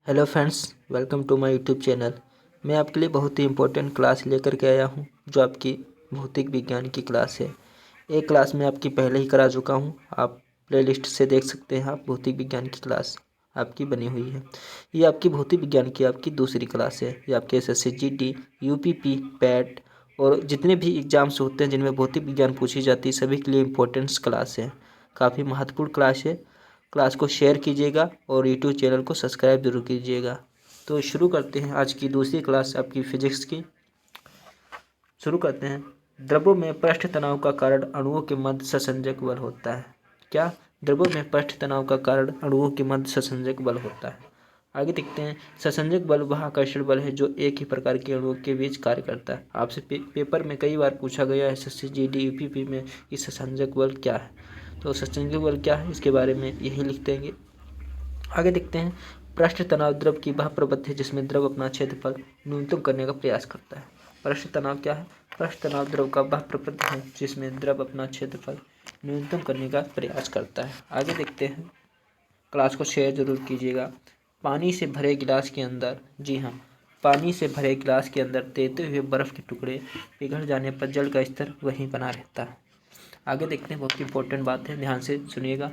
Hello friends, welcome to my YouTube channel. मैं आपके लिए बहुत ही इम्पोर्टेंट क्लास लेकर के आया हूं, जो आपकी भौतिक विज्ञान की क्लास है। एक क्लास मैं आपकी पहले ही करा चुका हूं, आप प्लेलिस्ट से देख सकते हैं। आप भौतिक विज्ञान की क्लास आपकी बनी हुई है। ये आपकी भौतिक विज्ञान की आपकी दूसरी क्लास है। ये आपके एसएससी जीडी, यूपीपी, पैट और जितने भी एग्ज़ाम्स होते हैं जिनमें भौतिक विज्ञान पूछी जाती है, सभी के लिए इम्पोर्टेंट्स क्लास है। काफ़ी महत्वपूर्ण क्लास है। क्लास को शेयर कीजिएगा और यूट्यूब चैनल को सब्सक्राइब जरूर कीजिएगा। तो शुरू करते हैं आज की दूसरी क्लास आपकी फिजिक्स की। शुरू करते हैं। द्रव्यों में पृष्ठ तनाव का कारण अणुओं के मध्य ससंजक बल होता है। क्या? द्रव्यों में पृष्ठ तनाव का कारण अणुओं के मध्य ससंजक बल होता है। आगे देखते हैं। ससंजक बल वह आकर्षण बल है जो एक ही प्रकार के अणुओं के बीच कार्य करता है। आपसे पेपर में कई बार पूछा गया है एसएससी जीडी यूपीपी में कि ससंजक बल क्या है। तो ससंजक बल क्या है इसके बारे में यही लिख देंगे। आगे देखते हैं। पृष्ठ तनाव द्रव की वह प्रवृत्ति है जिसमें द्रव अपना क्षेत्रफल न्यूनतम करने का प्रयास करता है। पृष्ठ तनाव क्या है? पृष्ठ तनाव द्रव का वह प्रवृत्ति है जिसमें द्रव अपना क्षेत्रफल न्यूनतम करने का प्रयास करता है। आगे देखते हैं। क्लास को शेयर जरूर कीजिएगा। पानी से भरे गिलास के अंदर, जी हाँ, पानी से भरे गिलास के अंदर तैरते हुए बर्फ के टुकड़े पिघल जाने पर जल का स्तर वहीं बना रहता है। आगे देखते हैं। बहुत इंपॉर्टेंट बात है, ध्यान से सुनिएगा।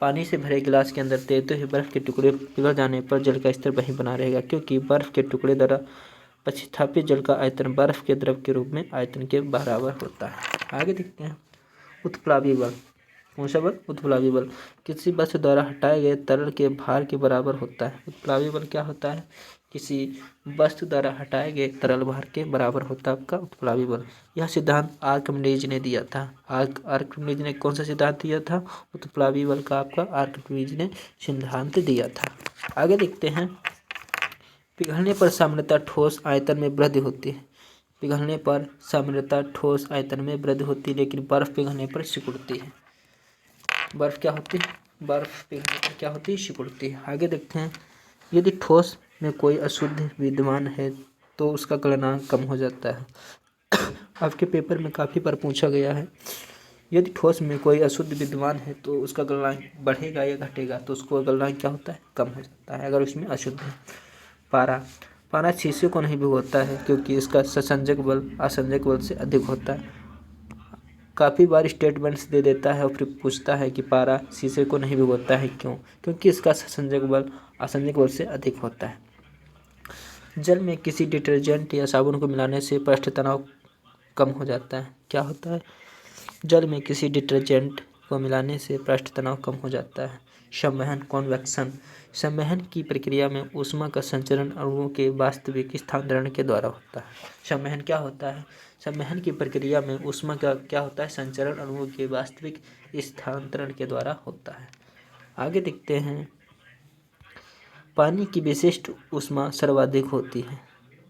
पानी से भरे गिलास के अंदर तैरते हुए बर्फ के टुकड़े पिघल जाने पर जल का स्तर वहीं बना रहेगा, क्योंकि बर्फ के टुकड़े द्वारा प्रतिस्थापित जल का आयतन बर्फ के द्रव के रूप में आयतन के बराबर होता है। आगे देखते हैं। उत्प्लावी बल। कौन सा बल? उत्प्लावी बल किसी वस्तु द्वारा हटाए गए तरल के भार के बराबर होता है। उत्प्लावी बल क्या होता है? किसी वस्तु द्वारा हटाए गए तरल भार के बराबर होता है आपका उत्प्लावी बल। यह सिद्धांत आर्किमिडीज ने दिया था। आर्किमिडीज ने कौन सा सिद्धांत दिया था? उत्प्लावी बल का आपका आर्किमिडीज ने सिद्धांत दिया था। आगे देखते हैं। पिघलने पर सामान्यतः ठोस आयतन में वृद्धि होती है। पिघलने पर सामान्यतः ठोस आयतन में वृद्धि होती है, लेकिन बर्फ पिघलने पर सिकुड़ती है। बर्फ क्या होती है? बर्फ पिघलने पर क्या होती है? सिकुड़ती है। आगे देखते हैं। यदि ठोस में कोई अशुद्ध विद्यमान है तो उसका गलनांक कम हो जाता है। आपके पेपर में काफ़ी बार पूछा गया है, यदि ठोस में कोई अशुद्ध विद्यमान है तो उसका गलनांक बढ़ेगा या घटेगा, तो उसको गलनांक क्या होता है? कम हो जाता है अगर उसमें अशुद्ध है। पारा। पारा शीशे को नहीं भिगोता है क्योंकि इसका ससंजक बल असंजक बल से अधिक होता है। काफ़ी बार स्टेटमेंट्स दे देता है और फिर पूछता है कि पारा शीशे को नहीं भिगोता है, क्यों? क्योंकि इसका ससंजक बल असंजक बल से अधिक होता है। जल में किसी डिटर्जेंट या साबुन को मिलाने से पृष्ठ तनाव कम हो जाता है। क्या होता है? जल में किसी डिटर्जेंट को मिलाने से पृष्ठ तनाव कम हो जाता है। संवहन, कॉन्वेक्शन। संवहन की प्रक्रिया में ऊष्मा का संचरण अणुओं के वास्तविक स्थानांतरण के द्वारा होता है। संवहन क्या होता है? संवहन की प्रक्रिया में ऊष्मा का क्या होता है? संचरण अणुओं के वास्तविक स्थानांतरण के द्वारा होता है। आगे देखते हैं। पानी की विशिष्ट ऊष्मा सर्वाधिक होती है।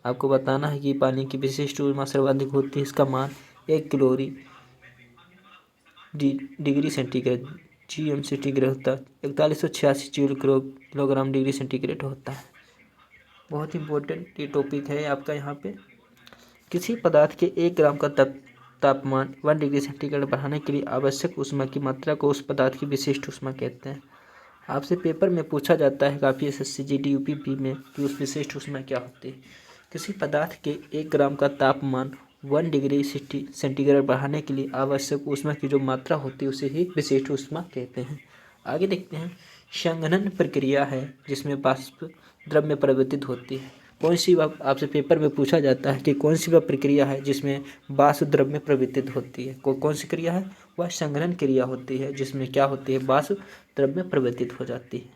आपको बताना है कि पानी की विशिष्ट ऊष्मा सर्वाधिक होती है। इसका मान 1 calorie degree centigrade GM centigrade होता है। 4186 किलोग्राम डिग्री सेंटीग्रेड होता है। बहुत इंपॉर्टेंट ये टॉपिक है आपका यहाँ पे। किसी पदार्थ के 1 ग्राम का तापमान 1 डिग्री सेंटीग्रेड बढ़ाने के लिए आवश्यक ऊष्मा की मात्रा को उस पदार्थ की विशिष्ट ऊष्मा कहते हैं। आपसे पेपर में पूछा जाता है काफ़ी एसएससी जीडी यूपीपी में कि उस विशिष्ट ऊष्मा क्या होती है। किसी पदार्थ के 1 ग्राम का तापमान 1 डिग्री सेंटीग्रेड बढ़ाने के लिए आवश्यक ऊष्मा की जो मात्रा होती है उसे ही विशिष्ट ऊष्मा कहते हैं। आगे देखते हैं। संघनन प्रक्रिया है जिसमें वाष्प द्रव में परिवर्तित होती है। कौन सी वह, आपसे पेपर में पूछा जाता है कि कौन सी वह प्रक्रिया है जिसमें वाष्प द्रव में परिवर्तित होती है। कौन सी क्रिया है? वह संघनन क्रिया होती है जिसमें क्या होती है? वाष्प द्रव में परिवर्तित हो जाती है।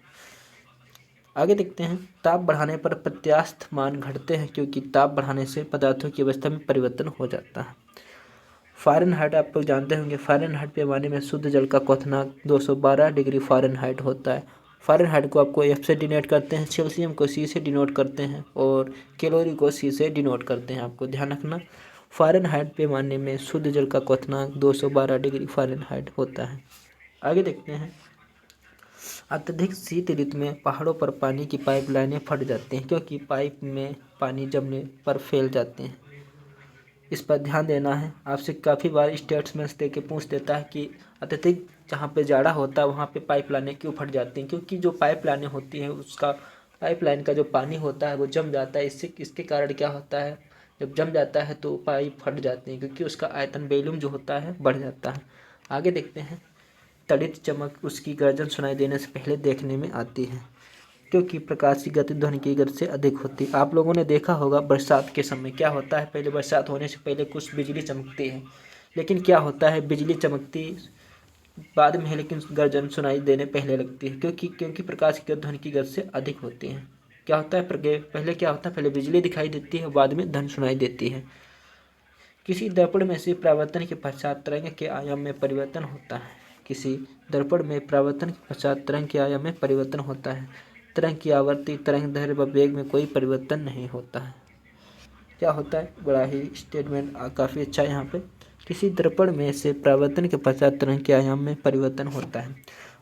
आगे देखते हैं। ताप बढ़ाने पर प्रत्यास्थ मान घटते हैं क्योंकि ताप बढ़ाने से पदार्थों की अवस्था में परिवर्तन हो जाता है। फ़ारेनहाइट आप लोग जानते होंगे। फ़ारेनहाइट पैमाने में शुद्ध जल का क्वथनांक 212 डिग्री फ़ारेनहाइट होता है। फ़ारेनहाइट को आपको F से डिनोट करते हैं, सेल्सियम को C से डिनोट करते हैं और कैलोरी को C से डिनोट करते हैं। आपको ध्यान रखना, फ़ारेनहाइट पैमाने में शुद्ध जल का क्वथनांक 212 डिग्री फ़ारेनहाइट होता है। आगे देखते हैं। अत्यधिक शीत ऋतु में पहाड़ों पर पानी की पाइपलाइनें फट जाती हैं क्योंकि पाइप में पानी जमने पर फैल जाते हैं। इस पर ध्यान देना है। आपसे काफ़ी बार स्टेटमेंट्स दे के पूछ देता है कि अत्यधिक जहाँ पे जाड़ा होता है वहाँ पे पाइपलाइनें क्यों फट जाती हैं, क्योंकि जो पाइपलाइनें होती हैं उसका पाइपलाइन का जो पानी होता है वो जम जाता है। इसके कारण क्या होता है, जब जम जाता है तो पाइप फट जाते हैं, क्योंकि उसका आयतन वॉल्यूम जो होता है बढ़ जाता है। आगे देखते हैं, तड़ित चमक उसकी गर्जन सुनाई देने से पहले देखने में आती है, क्योंकि प्रकाश की गति ध्वनि की गति से अधिक होती है। आप लोगों ने देखा होगा बरसात के समय क्या होता है, पहले बरसात होने से पहले कुछ बिजली चमकती है, लेकिन क्या होता है, बिजली चमकती बाद में है, लेकिन गर्जन सुनाई देने पहले लगती है, क्योंकि प्रकाश की गति ध्वनि की गति से अधिक होती है। क्या होता है, पहले क्या होता है, पहले बिजली दिखाई देती है, बाद में ध्वनि सुनाई देती है। किसी दर्पण में से परावर्तन के पश्चात तरंग के आयाम में परिवर्तन होता है। किसी दर्पण में परावर्तन के पश्चात तरंग के आयाम में परिवर्तन होता है। तरंग की आवर्ती, तरंग दैर्घ्य व वेग में कोई परिवर्तन नहीं होता है। क्या होता है, बड़ा ही स्टेटमेंट काफ़ी अच्छा है यहाँ पे। किसी दर्पण में से परावर्तन के पश्चात तरंग के आयाम में परिवर्तन होता है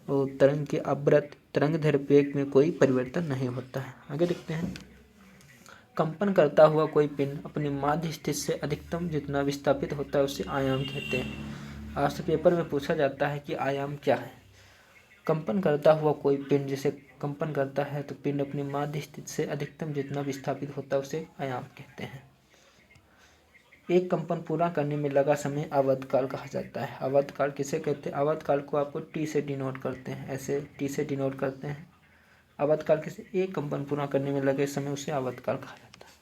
और तरंग की आवृत्ति, तरंग दैर्घ्य, वेग में कोई परिवर्तन नहीं होता है। आगे देखते हैं, कंपन करता हुआ कोई पिंड अपनी माध्य स्थिति से अधिकतम जितना विस्थापित होता है उसे आयाम कहते हैं। आपसे पेपर में पूछा जाता है कि आयाम क्या है। कंपन करता हुआ कोई पिंड, जैसे कंपन करता है तो पिंड अपनी माध्य स्थिति से अधिकतम जितना विस्थापित होता है उसे आयाम कहते हैं। एक कंपन पूरा करने में लगा समय आवर्तकाल कहा जाता है। आवर्तकाल किसे कहते हैं, आवर्तकाल को आपको टी से डिनोट करते हैं, ऐसे टी से डिनोट करते हैं। आवर्तकाल किसे, एक कंपन पूरा करने में लगे समय उसे आवर्तकाल कहा जाता है।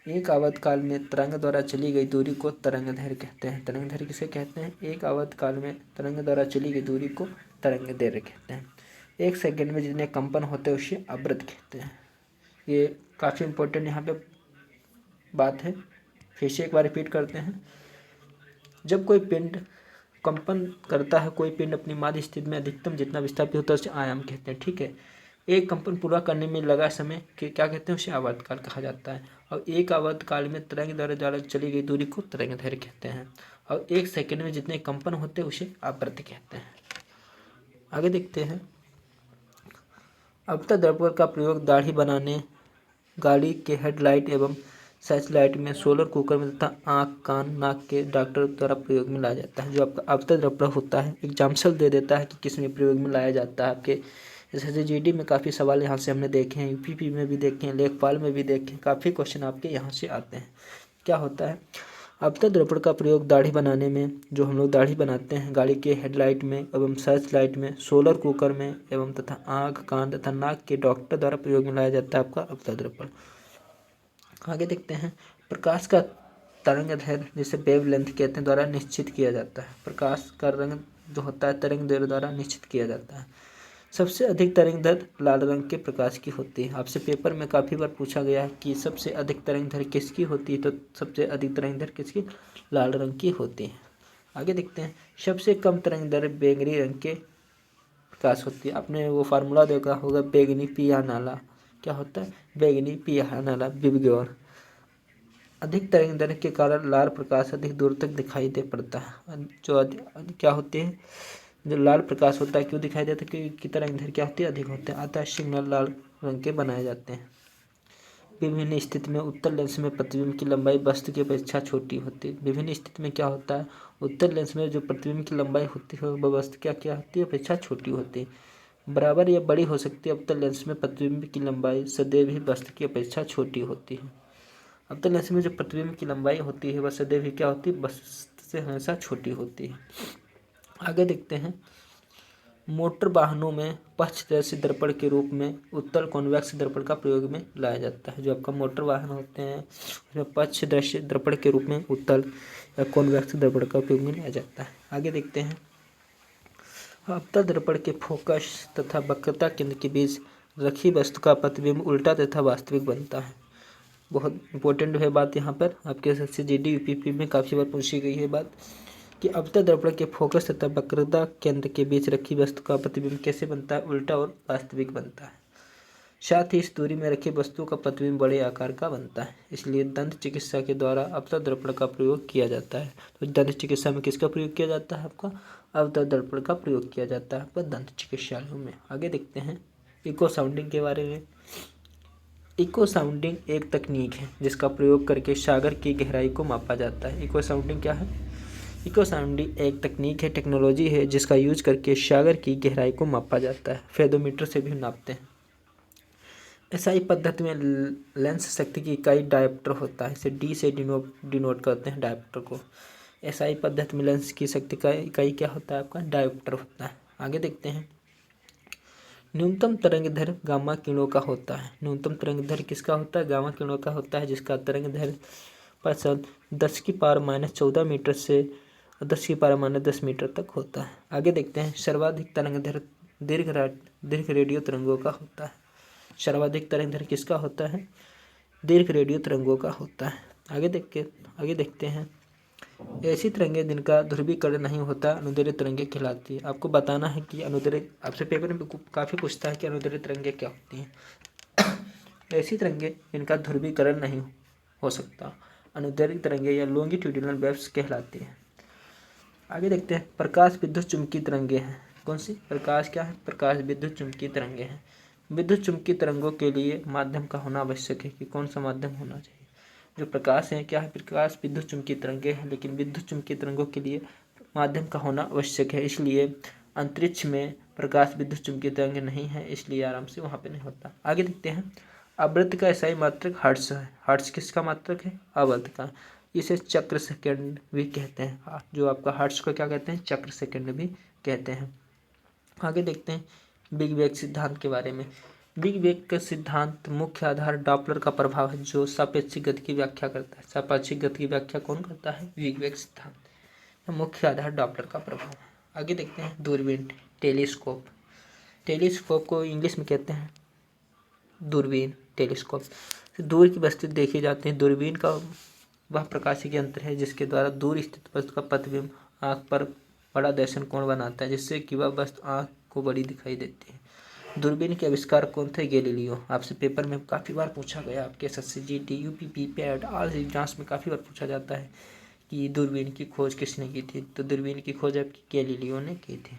एक आवर्तकाल में तरंग द्वारा चली गई दूरी को तरंग दैर्घ्य कहते हैं। तरंग दैर्घ्य किसे कहते हैं, एक आवर्तकाल में तरंग द्वारा चली गई दूरी को तरंग दैर्घ्य कहते हैं। एक सेकंड में जितने कंपन होते हैं उसे आवृत्ति कहते हैं। ये काफ़ी इंपॉर्टेंट यहाँ पे बात है, फिर से एक बार रिपीट करते हैं। जब कोई पिंड कंपन करता है, कोई पिंड अपनी माध्य स्थिति में अधिकतम जितना विस्थापित होता है उसे आयाम कहते हैं, ठीक है। एक कंपन पूरा करने में लगा समय के क्या कहते हैं, उसे आवर्तकाल कहा जाता है। और एक आवर्तकाल में तरंग द्वारा चली गई दूरी को तरंग दैर्घ्य कहते हैं। और एक सेकंड में जितने कंपन होते हैं उसे आवृत्ति कहते हैं। आगे देखते हैं, अवतल दर्पण का प्रयोग दाढ़ी बनाने, गाड़ी के हेडलाइट एवं सर्च लाइट में, सोलर कुकर में तथा आँख, कान, नाक के डॉक्टर द्वारा प्रयोग में लाया जाता है। जो आपका अवतल दर्पण होता है एग्जाम्पल दे देता है कि किस में प्रयोग में लाया जाता है। आपके जैसे जीडी में काफ़ी सवाल यहाँ से हमने देखे हैं, यूपीपी में भी देखे हैं, लेखपाल में भी देखे हैं, काफ़ी क्वेश्चन आपके यहाँ से आते हैं। क्या होता है, अवतल दर्पण का प्रयोग दाढ़ी बनाने में, जो हम लोग दाढ़ी बनाते हैं, गाड़ी के हेडलाइट में एवं सर्च लाइट में, सोलर कुकर में एवं तथा आँख, कान तथा नाक के डॉक्टर द्वारा प्रयोग में लाया जाता है आपका अवतल दर्पण। आगे देखते हैं, प्रकाश का तरंग दैर्घ्य जिसे वेव लेंथ कहते हैं द्वारा निश्चित किया जाता है। प्रकाश का रंग जो होता है तरंग दैर्घ्य द्वारा निश्चित किया जाता है। सबसे अधिक तरंग दैर्घ्य लाल रंग के प्रकाश की होती है। आपसे पेपर में काफ़ी बार पूछा गया है कि सबसे अधिक तरंग दैर्घ्य किसकी होती है, तो सबसे अधिक तरंग दैर्घ्य किसकी, लाल रंग की होती है। आगे देखते हैं, सबसे कम तरंग दैर्घ्य बैंगनी रंग के प्रकाश होती है। आपने वो फार्मूला देखा होगा, बैंगनी पिया नाला, क्या होता है, बैंगनी पिया नाला विबग्योर। अधिक तरंग दैर्घ्य के कारण लाल प्रकाश अधिक दूर तक दिखाई दे पड़ता है। जो क्या होती है, जो लाल प्रकाश होता है क्यों दिखाई देता है, क्योंकि तरंग दैर्घ्य क्या होती है, अधिक होते हैं, अतः सिग्नल लाल रंग के बनाए जाते हैं। विभिन्न स्थिति में उत्तल लेंस में प्रतिबिंब की लंबाई वस्तु की अपेक्षा छोटी होती है। विभिन्न स्थिति में क्या होता है, उत्तल लेंस में जो प्रतिबिंब की लंबाई होती है वह वस्तु क्या होती है, अपेक्षा छोटी होती है। बराबर या बड़ी हो सकती है। अवतल लेंस में प्रतिबिंब की लंबाई सदैव ही वस्तु की अपेक्षा छोटी होती है। अवतल लेंस में जो प्रतिबिंब की लंबाई होती है वह सदैव ही क्या होती है, वस्तु से हमेशा छोटी होती है। आगे देखते हैं, मोटर वाहनों में पक्षदर्शी दर्पण के रूप में उत्तल कॉन्वेक्स दर्पण का प्रयोग में लाया जाता है। जो आपका मोटर वाहन होते हैं उसमें पक्षदर्शी दर्पण के रूप में उत्तल या कॉन्वेक्स दर्पण का उपयोग में लिया जाता है। आगे देखते हैं, अवतल दर्पण के फोकस तथा वक्रता केंद्र के बीच रखी वस्तु का प्रतिबिंब उल्टा तथा वास्तविक बनता है। बहुत इंपॉर्टेंट है बात यहाँ पर, आपके सबसे जीडी यूपीपी में काफ़ी बार पूछी गई है बात कि अवतल दर्पण के फोकस तथा वक्रता केंद्र के बीच रखी वस्तु का प्रतिबिंब कैसे बनता है, उल्टा और वास्तविक बनता है। साथ ही इस दूरी में रखी वस्तु का प्रतिबिंब बड़े आकार का बनता है। इसलिए दंत चिकित्सा के द्वारा अवतल दर्पण का प्रयोग किया जाता है। तो दंत चिकित्सा में किसका प्रयोग किया जाता है, आपका अवतल दर्पण का प्रयोग किया जाता है आपका दंत चिकित्सालयों में। आगे देखते हैं इको साउंडिंग के बारे में। इको साउंडिंग एक तकनीक है जिसका प्रयोग करके सागर की गहराई को मापा जाता है। इको साउंडिंग क्या है, इको साउंडिंग एक तकनीक है, टेक्नोलॉजी है जिसका यूज करके सागर की गहराई को मापा जाता है। फेदोमीटर से भी नापते हैं। एसआई पद्धति में लेंस शक्ति की इकाई डायोप्टर होता है। इसे डी से डिनोट करते हैं डायोप्टर को। एसआई पद्धति में लेंस की शक्ति का इकाई क्या होता है आपका? डायोप्टर होता है। आगे देखते हैं। न्यूनतम तरंगदैर्घ्य गामा किरणों का होता है। न्यूनतम तरंगदैर्घ्य किसका होता है? गामा किरणों का होता है, जिसका तरंगदैर्घ्य प्रतिशत 10⁻14 मीटर से 10⁻10 मीटर तक होता है। आगे देखते हैं। सर्वाधिक तरंगदैर्घ्य दीर्घ रेडियो तरंगों का होता है। सर्वाधिक तरंगदैर्घ्य किसका होता है? दीर्घ रेडियो तरंगों का होता है। आगे देखते हैं। ऐसी तरंगें जिनका ध्रुवीकरण नहीं होता अनुदैर्घ्य तरंगें कहलाती है। आपको बताना है कि अनुदैर्घ्य, आपसे पेपर में काफ़ी पूछता है कि अनुदैर्घ्य तरंगें क्या होती हैं। ऐसी तरंगें जिनका ध्रुवीकरण नहीं हो सकता अनुदैर्घ्य तरंगें या लॉन्गिट्यूडिनल वेव्स कहलाती हैं। आगे देखते हैं। प्रकाश विद्युत चुम्बकीय तरंगें हैं। कौन सी? प्रकाश क्या है? प्रकाश विद्युत चुम्बकीय तरंगें हैं। विद्युत चुम्बकीय तरंगों के लिए माध्यम का होना आवश्यक है कि कौन सा माध्यम होना चाहिए? जो प्रकाश है क्या है? प्रकाश विद्युत चुम्बकीय तरंगें हैं, लेकिन विद्युत चुम्बकीय तरंगों के लिए माध्यम का होना आवश्यक है। इसलिए अंतरिक्ष में प्रकाश विद्युत चुम्बकीय तरंगें नहीं है, इसलिए आराम से वहाँ पे नहीं होता। आगे देखते हैं। आवृत्ति का एसआई मात्रक हर्ट्ज है। हर्ट्ज किसका मात्रक है? आवृत्ति का। इसे चक्र सेकंड भी कहते हैं। जो आपका हर्ट्ज को क्या कहते हैं? चक्र सेकंड भी कहते हैं। आगे देखते हैं बिग बैंग सिद्धांत के बारे में। बिग बैंग का सिद्धांत मुख्य आधार डॉपलर का प्रभाव है, जो सापेक्षिक गति की व्याख्या करता है। सापेक्षिक गति की व्याख्या कौन करता है? बिग बैंग सिद्धांत। मुख्य आधार डॉपलर का प्रभाव है। आगे देखते हैं। दूरबीन, टेलीस्कोप। टेलीस्कोप को इंग्लिश में कहते हैं दूरबीन, टेलीस्कोप। दूर की वस्तु देखी जाती है। दूरबीन का वह प्रकाशिकी यंत्र है जिसके द्वारा दूर स्थित वस्तु का प्रतिबिंब आँख पर बड़ा दर्शन कोण बनाता है, जिससे कि वह वस्तु आँख को बड़ी दिखाई देती है। दूरबीन के आविष्कार कौन थे? गैलीलियो। आपसे पेपर में काफ़ी बार पूछा गया, आपके SSC GD UP PAT all exams में काफ़ी बार पूछा जाता है कि दूरबीन की खोज किसने की थी? तो दूरबीन की खोज आपकी गैलीलियो ने की थी।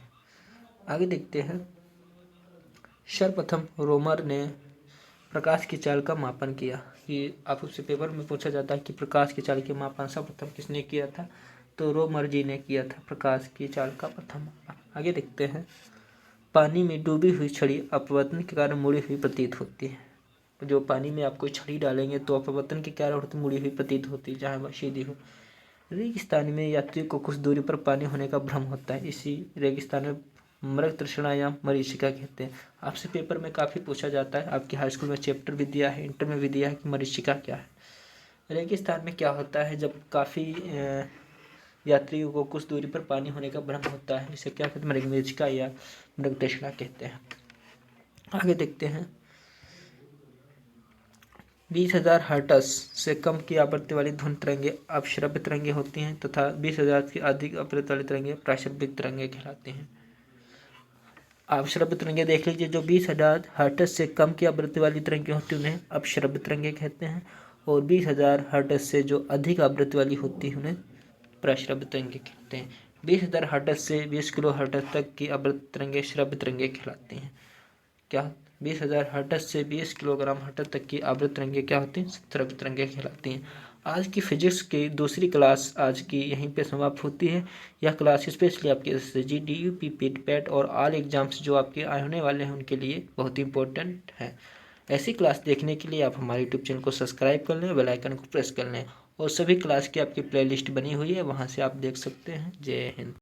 आगे देखते हैं। सर्वप्रथम रोमर ने प्रकाश की चाल का मापन किया। कि आपसे पेपर में पूछा जाता है कि प्रकाश की चाल के मापन सर्वप्रथम किसने किया था? तो रोमर जी ने किया था प्रकाश की चाल का प्रथम मापन। आगे देखते हैं। पानी में डूबी हुई छड़ी अपवर्तन के कारण मुड़ी हुई प्रतीत होती है। जो पानी में आप कोई छड़ी डालेंगे तो अपवर्तन के कारण होती मुड़ी हुई प्रतीत होती है, जहाँ वह सीधी हो। रेगिस्तान में यात्रियों को कुछ दूरी पर पानी होने का भ्रम होता है। इसी रेगिस्तान में मृग तृष्णा या मरीचिका कहते हैं। आपसे पेपर में काफ़ी पूछा जाता है। आपके हाई स्कूल में चैप्टर भी दिया है, इंटर में भी दिया है कि मरीचिका क्या है। रेगिस्तान में क्या होता है? जब काफ़ी यात्रियों को कुछ दूरी पर पानी होने का भ्रम होता है, इसे क्या कहते हैं? मरीचिका या मृग तृष्णा कहते हैं। आगे देखते हैं। 20,000 हर्ट्ज से कम की आवृत्ति वाली ध्वनि तरंगें अपश्रव्य तरंगें होती हैं, तथा 20,000 की अधिक आवृत्ति वाली तरंगें प्राश्रव्य तरंगें कहलाती हैं। अपश्रव्य तरंगें देख लीजिए। जो 20,000 हर्ट्ज से कम की आवृत्ति वाली तरंगें होती हैं उन्हें अपश्रव्य तरंगें कहते हैं, और 20,000 हर्ट्ज से जो अधिक आवृत्ति वाली होती है उन्हें प्राश्रव्य तरंगें कहते हैं। 20,000 हर्ट्ज से 20 किलो हर्ट्ज तक की आवृत्ति तरंगें श्रव्य तरंगें कहलाती हैं। क्या? 20,000 हर्ट्ज से 20 किलोग्राम हर्ट्ज तक की आवृत्ति तरंगें क्या होती हैं? श्रव्य तरंगें कहलाती हैं। आज की फिजिक्स की दूसरी क्लास आज की यहीं पे समाप्त होती है। यह क्लास स्पेशली आपके एसएससी डीयूपी पैट और ऑल एग्जाम्स जो आपके आने वाले हैं उनके लिए बहुत ही इंपॉर्टेंट है। ऐसी क्लास देखने के लिए आप हमारे यूट्यूब चैनल को सब्सक्राइब कर लें, बेल आइकन को प्रेस कर लें, और सभी क्लास की आपकी प्लेलिस्ट बनी हुई है, वहाँ से आप देख सकते हैं। जय हिंद।